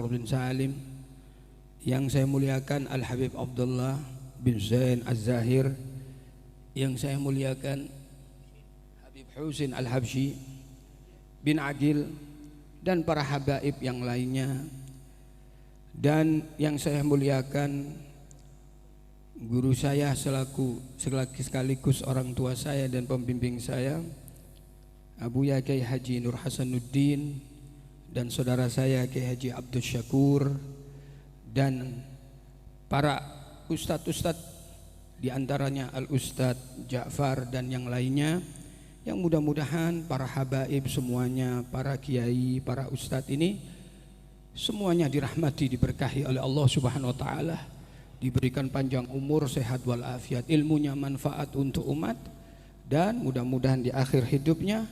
Ja'far bin Salim, yang saya muliakan Al-Habib Abdullah bin Zain Az-Zahir, yang saya muliakan Habib Husin Al-Habsyi bin Adil, dan para habaib yang lainnya, dan yang saya muliakan guru saya sekaligus orang tua saya dan pembimbing saya, Abu Ya Kiai Haji Nur Hasanuddin, dan saudara saya Kiai Haji Abdul Syakur, dan para ustadz-ustadz diantaranya Al-Ustadz Ja'far dan yang lainnya, yang mudah-mudahan para habaib semuanya, para kiai, para ustadz ini semuanya dirahmati, diberkahi oleh Allah Subhanahu wa taala, diberikan panjang umur, sehat walafiat, ilmunya manfaat untuk umat, dan mudah-mudahan di akhir hidupnya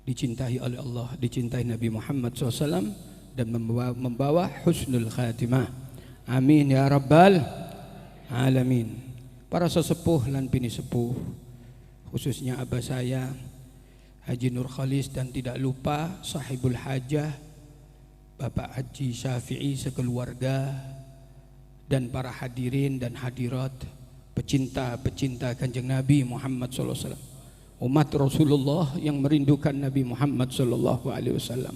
dicintai oleh Allah, dicintai Nabi Muhammad SAW, dan membawa husnul khatimah. Amin ya rabbal alamin. Para sesepuh lan bini sepuh, khususnya abah saya Haji Nur Khalis, dan tidak lupa sahibul hajah Bapak Haji Syafi'i sekeluarga, dan para hadirin dan hadirat, pecinta-pecinta Kanjeng Nabi Muhammad SAW, umat Rasulullah yang merindukan Nabi Muhammad SAW,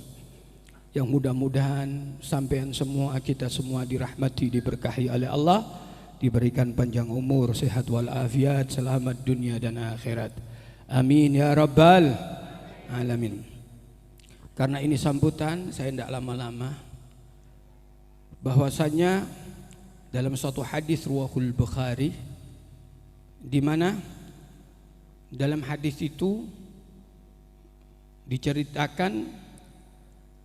yang mudah-mudahan sampean semua, kita semua dirahmati, diberkahi oleh Allah, diberikan panjang umur, sehat walafiat, selamat dunia dan akhirat. Amin ya rabbal alamin. Karena ini sambutan, saya tidak lama-lama, bahwasanya dalam suatu hadis riwayat Bukhari, di mana dalam hadis itu diceritakan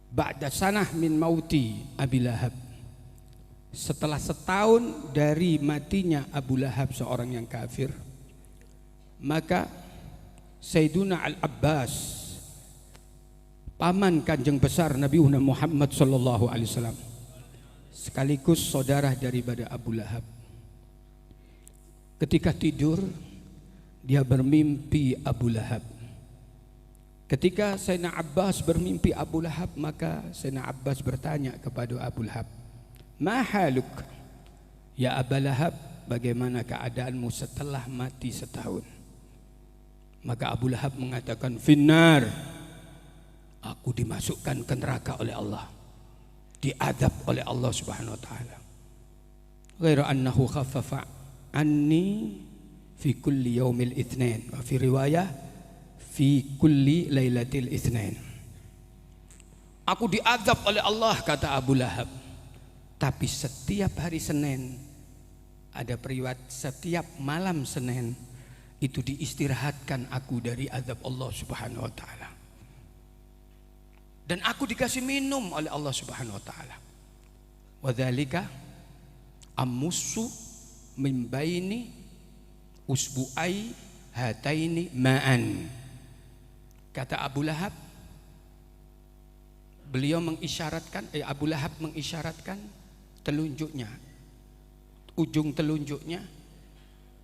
ba'da sanah min mauti Abi Lahab, setelah setahun dari matinya Abu Lahab, seorang yang kafir, maka Sayyiduna Al-Abbas, paman kanjeng besar Nabi Muhammad sallallahu alaihi wasallam, sekaligus saudara daripada Abu Lahab, ketika tidur dia bermimpi Abu Lahab. Ketika Sayyidina Abbas bermimpi Abu Lahab, maka Sayyidina Abbas bertanya kepada Abu Lahab, "Ma haluk ya Abu Lahab, bagaimana keadaanmu setelah mati setahun?" Maka Abu Lahab mengatakan, "Finnar, aku dimasukkan ke neraka oleh Allah, diadab oleh Allah Subhanahu wa taala. Ghairu annahu khaffafa anni fi kulli yaumil itsnain, wa fi riwayah fi kulli lailatil itsnain." Aku diadab oleh Allah, kata Abu Lahab, tapi setiap hari Senin, ada periwayat setiap malam Senin itu diistirahatkan aku dari azab Allah Subhanahu wa taala. Dan aku dikasih minum oleh Allah Subhanahu wa taala. Wa dzalika amussu min baini usbu'ai hataini ma'an. Kata Abu Lahab, beliau mengisyaratkan, Abu Lahab mengisyaratkan telunjuknya, ujung telunjuknya,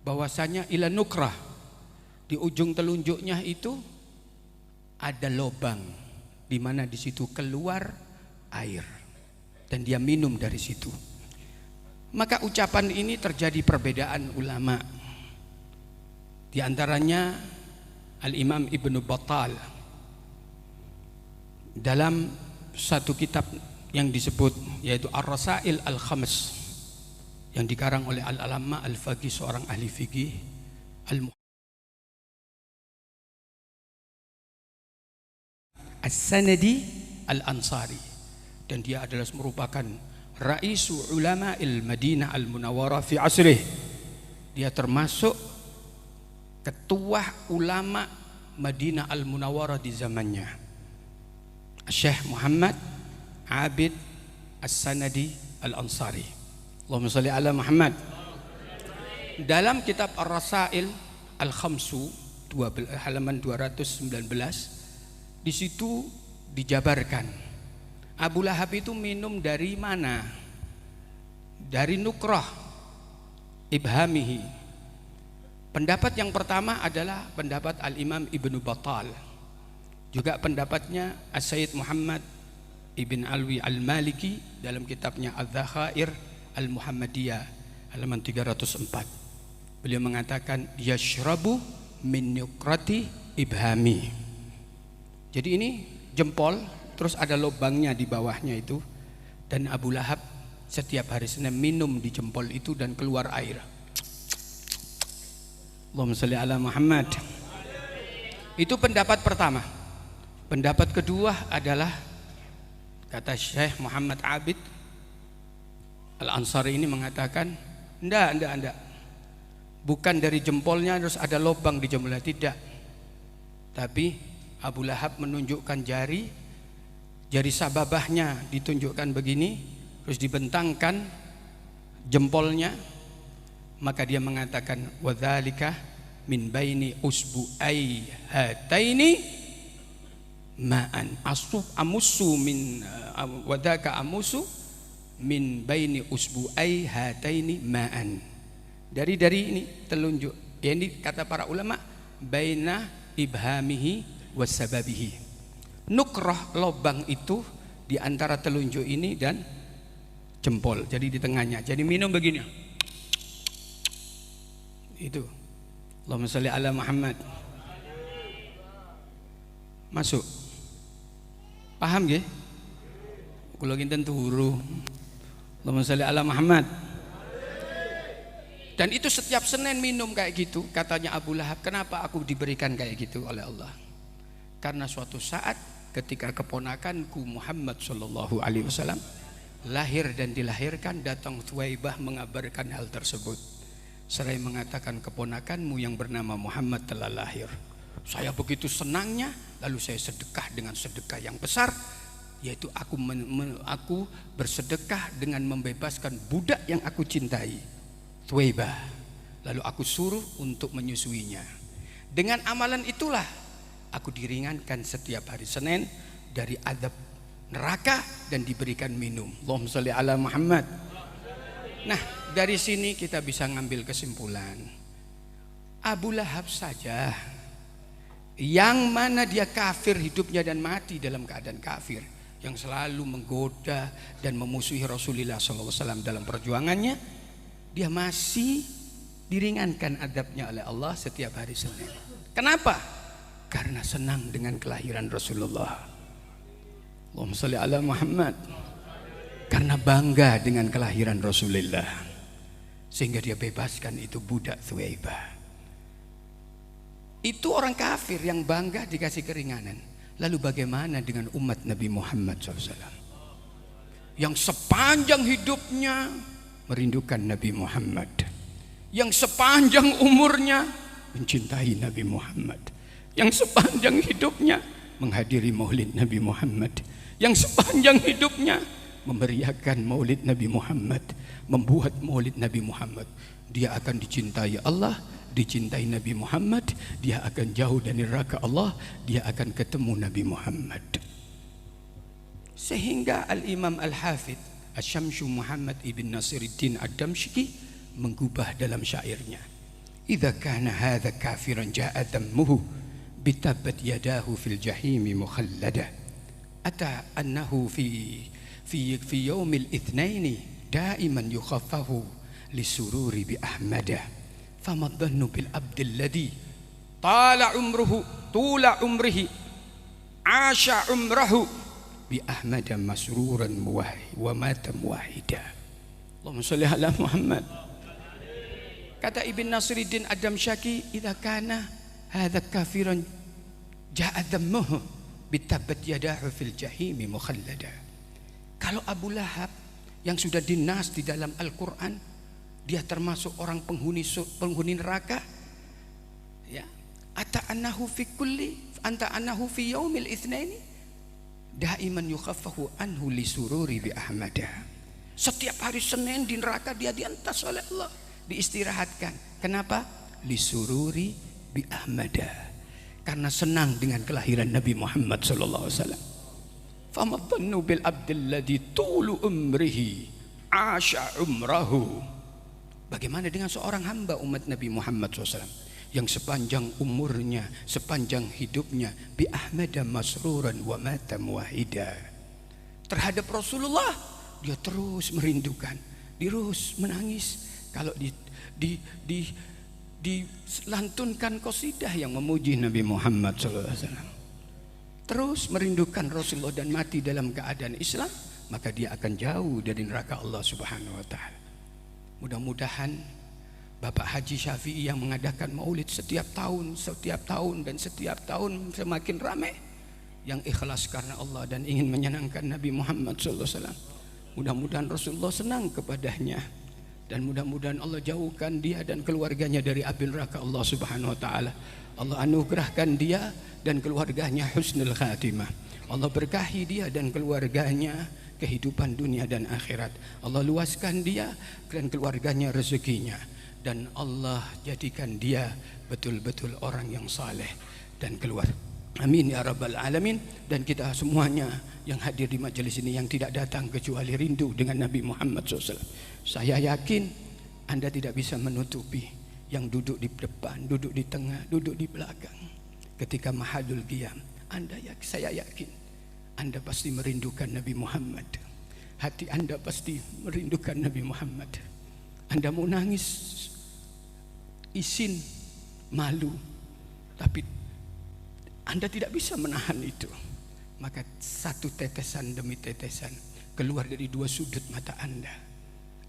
bahwasanya ila nukrah, di ujung telunjuknya itu ada lubang, di mana di situ keluar air, dan dia minum dari situ. Maka ucapan ini terjadi perbedaan ulama, di antaranya Al-Imam Ibnu Battal dalam satu kitab yang disebut yaitu Ar-Rasail Al-Khams, yang dikarang oleh Al-Alama Al-Faqih, seorang ahli fikih As-Sanadi Al-Ansari, dan dia adalah merupakan Raisu Ulama Al-Madinah Al-Munawwarah fi asrih. Dia termasuk ketua ulama Madinah Al-Munawwarah di zamannya, Syekh Muhammad Abid As-Sanadi Al-Ansari. Allahumma shalli ala Muhammad. Dalam kitab Ar-Rasail Al-Khamsu halaman 219, di situ dijabarkan Abu Lahab itu minum dari mana? Dari nukrah ibhamihi. Pendapat yang pertama adalah pendapat Al-Imam Ibnu Battal, juga pendapatnya As-Sayyid Muhammad Ibn Alwi Al-Maliki dalam kitabnya Adz-Dzakhair Al-Muhammadiyah halaman 304. Beliau mengatakan yashrabu min nukrati ibhami. Jadi ini jempol, terus ada lubangnya di bawahnya itu, dan Abu Lahab setiap hari Senin minum di jempol itu dan keluar air. Allahumma shalli ala Muhammad. Itu pendapat pertama. Pendapat kedua adalah kata Syekh Muhammad Abid Al-Ansari ini mengatakan enggak. Bukan dari jempolnya terus ada lubang di jempolnya, tidak. Tapi Abu Lahab menunjukkan jari sababahnya ditunjukkan begini, terus dibentangkan jempolnya, maka dia mengatakan wadzalika min baini usbu'ai hataini ma'an amusu min wadaka amusu min baini usbu'ai hataini ma'an. Dari ini telunjuk. Ya, ini kata para ulama baina ibhamihi wasababihi. Nukrah lobang itu di antara telunjuk ini dan jempol. Jadi di tengahnya. Jadi minum begini. Itu. Allahumma shalli ala Muhammad. Masuk. Paham nggih? Kula kinten turu. Allahumma shalli ala Muhammad. Dan itu setiap Senin minum kayak gitu. Katanya Abu Lahab, kenapa aku diberikan kayak gitu oleh Allah? Karena suatu saat ketika keponakanku Muhammad sallallahu alaihi wasallam lahir dan dilahirkan, datang Thuwaibah mengabarkan hal tersebut. Seraya mengatakan keponakanmu yang bernama Muhammad telah lahir. Saya begitu senangnya, lalu saya sedekah dengan sedekah yang besar, yaitu aku bersedekah dengan membebaskan budak yang aku cintai, Thuwaibah. Lalu aku suruh untuk menyusuinya. Dengan amalan itulah aku diringankan setiap hari Senin dari azab neraka dan diberikan minum. Allahumma shalli ala Muhammad. Nah, dari sini kita bisa ngambil kesimpulan, Abu Lahab saja yang mana dia kafir hidupnya dan mati dalam keadaan kafir, yang selalu menggoda dan memusuhi Rasulullah SAW dalam perjuangannya, dia masih diringankan adabnya oleh Allah setiap hari Senin. Kenapa? Karena senang dengan kelahiran Rasulullah. Allahumma shalli ala Muhammad. Karena bangga dengan kelahiran Rasulullah, sehingga dia bebaskan itu budak Thuwaibah. Itu orang kafir yang bangga dikasih keringanan. Lalu bagaimana dengan umat Nabi Muhammad SAW yang sepanjang hidupnya merindukan Nabi Muhammad, yang sepanjang umurnya mencintai Nabi Muhammad, yang sepanjang hidupnya menghadiri maulid Nabi Muhammad, yang sepanjang hidupnya memeriahkan maulid Nabi Muhammad, membuat maulid Nabi Muhammad. Dia akan dicintai Allah, dicintai Nabi Muhammad, dia akan jauh dari neraka Allah, dia akan ketemu Nabi Muhammad. Sehingga Al-Imam Al-Hafidh Asy-Syamsu Muhammad ibn Nasiruddin Ad-Damsyiki menggubah dalam syairnya, idza kana hadza kafiran ja'a dhammuhu bitabat yadahu fil jahimi mukhallada ata annahu fi yaumil itsnaini daiman yukhaffahu lisururi bi ahmada famadhannu bil abdil ladhi tala umrihi asha umrahu bi ahmada masruran wa mata muwahhida. Allahumma shalli ala Muhammad. Kata Ibn Nasiruddin Ad-Damsyiki, idza kana hadza kafiran ja'a dhammuhu bitabat yadahu fil jahimi mukhallada. Kalau Abu Lahab yang sudah dinas di dalam Al-Quran, dia termasuk orang penghuni neraka, ya, anta annahu fi yaumil itsnaini daiman yukhaffahu anhu lisururi bi ahmada. Setiap hari Senin di neraka dia diantas oleh Allah, diistirahatkan. Kenapa? Lisururi bi ahmada, karena senang dengan kelahiran Nabi Muhammad sallallahu alaihi wasallam. Famadhannu bil abdil ladzi tulu umrihi asha umrahu. Bagaimana dengan seorang hamba umat Nabi Muhammad SAW yang sepanjang umurnya, sepanjang hidupnya bi ahmada masruran wa mata muwahhida, terhadap Rasulullah, dia terus merindukan, terus menangis kalau dilantunkan qasidah yang memuji Nabi Muhammad SAW. Terus merindukan Rasulullah dan mati dalam keadaan Islam, maka dia akan jauh dari neraka Allah Subhanahu wa taala. Mudah-mudahan Bapak Haji Syafi'i yang mengadakan maulid setiap tahun dan setiap tahun semakin ramai, yang ikhlas karena Allah dan ingin menyenangkan Nabi Muhammad SAW. Mudah-mudahan Rasulullah senang kepadanya, dan mudah-mudahan Allah jauhkan dia dan keluarganya dari api neraka Allah Subhanahu wa taala. Allah anugerahkan dia dan keluarganya husnul khatimah. Allah berkahi dia dan keluarganya kehidupan dunia dan akhirat. Allah luaskan dia dan keluarganya rezekinya, dan Allah jadikan dia betul-betul orang yang saleh dan keluar. Amin ya rabbal alamin. Dan kita semuanya yang hadir di majelis ini yang tidak datang kecuali rindu dengan Nabi Muhammad SAW. Saya yakin Anda tidak bisa menutupi yang duduk di depan, duduk di tengah, duduk di belakang. Ketika mahadul qiyam, saya yakin Anda pasti merindukan Nabi Muhammad. Hati Anda pasti merindukan Nabi Muhammad. Anda mau nangis, izin, malu, tapi Anda tidak bisa menahan itu. Maka satu tetesan demi tetesan keluar dari dua sudut mata Anda.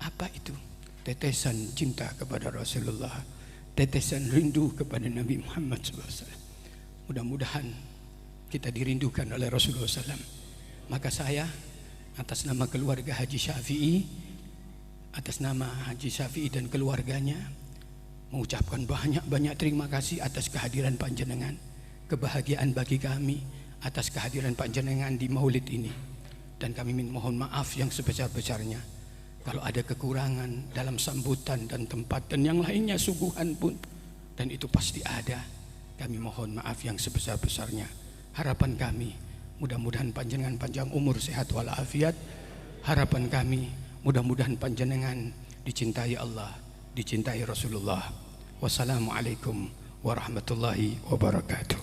Apa itu? Tetesan cinta kepada Rasulullah, tetesan rindu kepada Nabi Muhammad SAW. Mudah-mudahan kita dirindukan oleh Rasulullah SAW. Maka saya atas nama keluarga Haji Syafi'i, atas nama Haji Syafi'i dan keluarganya, mengucapkan banyak-banyak terima kasih atas kehadiran panjenengan. Kebahagiaan bagi kami atas kehadiran panjenengan di maulid ini, dan kami mohon maaf yang sebesar-besarnya kalau ada kekurangan dalam sambutan dan tempat dan yang lainnya, suguhan pun, dan itu pasti ada. Kami mohon maaf yang sebesar-besarnya. Harapan kami mudah-mudahan panjenengan panjang umur, sehat walafiat. Harapan kami mudah-mudahan panjenengan dicintai Allah, dicintai Rasulullah. Wassalamualaikum warahmatullahi wabarakatuh.